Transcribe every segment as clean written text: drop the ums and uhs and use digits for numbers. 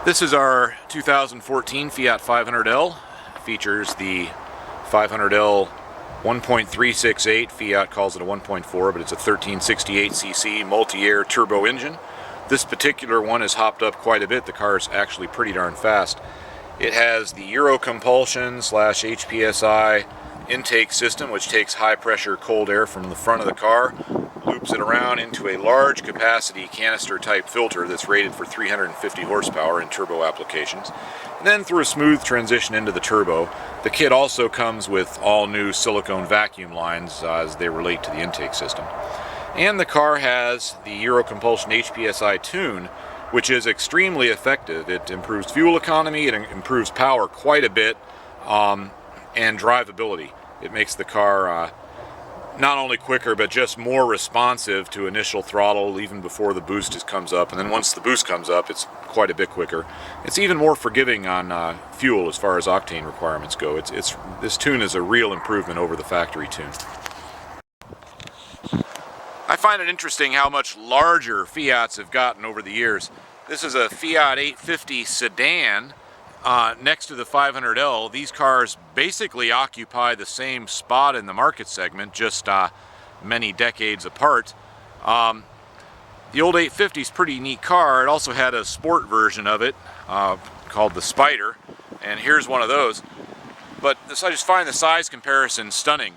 This is our 2014 Fiat 500L. It features the 500L 1.368. Fiat calls it a 1.4, but it's a 1368cc multi-air turbo engine. This particular one has hopped up quite a bit. The car is actually pretty darn fast. It has the Euro compulsion / HPSI intake system, which takes high pressure cold air from the front of the car, loops it around into a large capacity canister type filter that's rated for 350 horsepower in turbo applications, and then through a smooth transition into the turbo. The kit also comes with all new silicone vacuum lines as they relate to the intake system. And the car has the Euro compulsion HPSI tune, which is extremely effective. It improves fuel economy, it improves power quite a bit, and drivability. It makes the car not only quicker, but just more responsive to initial throttle even before the boost comes up. And then once the boost comes up, it's quite a bit quicker. It's even more forgiving on fuel as far as octane requirements go. This tune is a real improvement over the factory tune. I find it interesting how much larger Fiats have gotten over the years. This is a Fiat 850 sedan. Next to the 500L, these cars basically occupy the same spot in the market segment, just many decades apart. The old 850 is a pretty neat car. It also had a sport version of it called the Spider, and here's one of those. But I just find the size comparison stunning.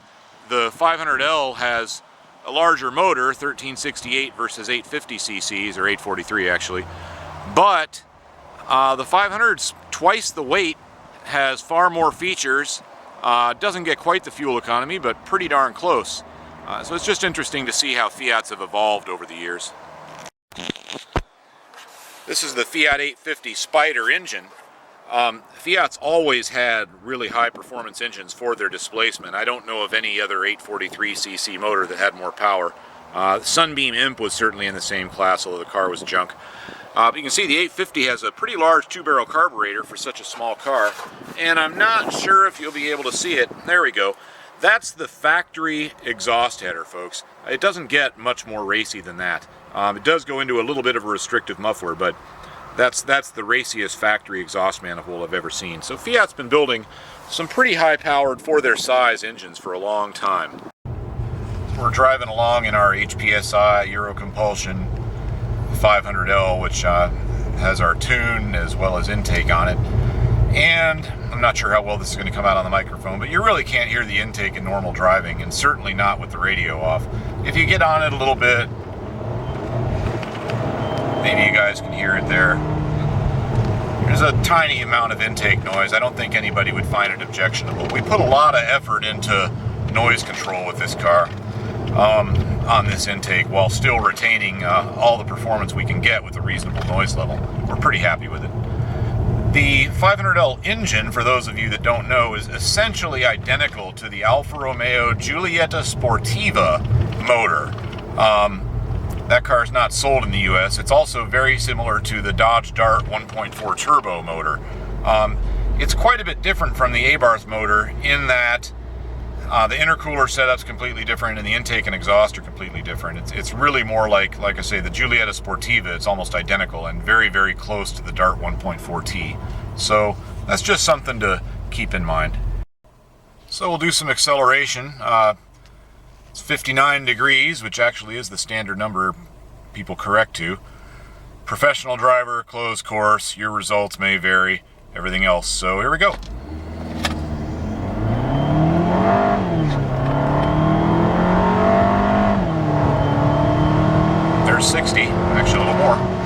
The 500L has a larger motor, 1368 versus 850 cc's, or 843 actually, but the 500's twice the weight, has far more features, doesn't get quite the fuel economy, but pretty darn close. So it's just interesting to see how Fiats have evolved over the years. This is the Fiat 850 Spider engine. Fiat's always had really high performance engines for their displacement. I don't know of any other 843cc motor that had more power. Sunbeam Imp was certainly in the same class, although the car was junk. But you can see the 850 has a pretty large 2-barrel carburetor for such a small car, and I'm not sure if you'll be able to see it. There we go. That's the factory exhaust header, folks. It doesn't get much more racy than that. It does go into a little bit of a restrictive muffler, but that's the raciest factory exhaust manifold I've ever seen. So Fiat's been building some pretty high-powered, for their size, engines for a long time. We're driving along in our HPSI Euro compulsion 500L, which has our tune as well as intake on it. And I'm not sure how well this is going to come out on the microphone, but you really can't hear the intake in normal driving, and certainly not with the radio off. If you get on it a little bit, maybe you guys can hear it there. There's a tiny amount of intake noise. I don't think anybody would find it objectionable. We put a lot of effort into noise control with this car on this intake, while still retaining all the performance we can get with a reasonable noise level. We're pretty happy with it. The 500L engine, for those of you that don't know, is essentially identical to the Alfa Romeo Giulietta Sportiva motor. That car is not sold in the US. It's also very similar to the Dodge Dart 1.4 turbo motor. It's quite a bit different from the Abarth motor in that the intercooler setup's completely different, and the intake and exhaust are completely different. It's really more like I say, the Giulietta Sportiva. It's almost identical and very, very close to the Dart 1.4T. So that's just something to keep in mind. So we'll do some acceleration. It's 59 degrees, which actually is the standard number people correct to. Professional driver, closed course, your results may vary, everything else. So here we go. There's 60, actually a little more.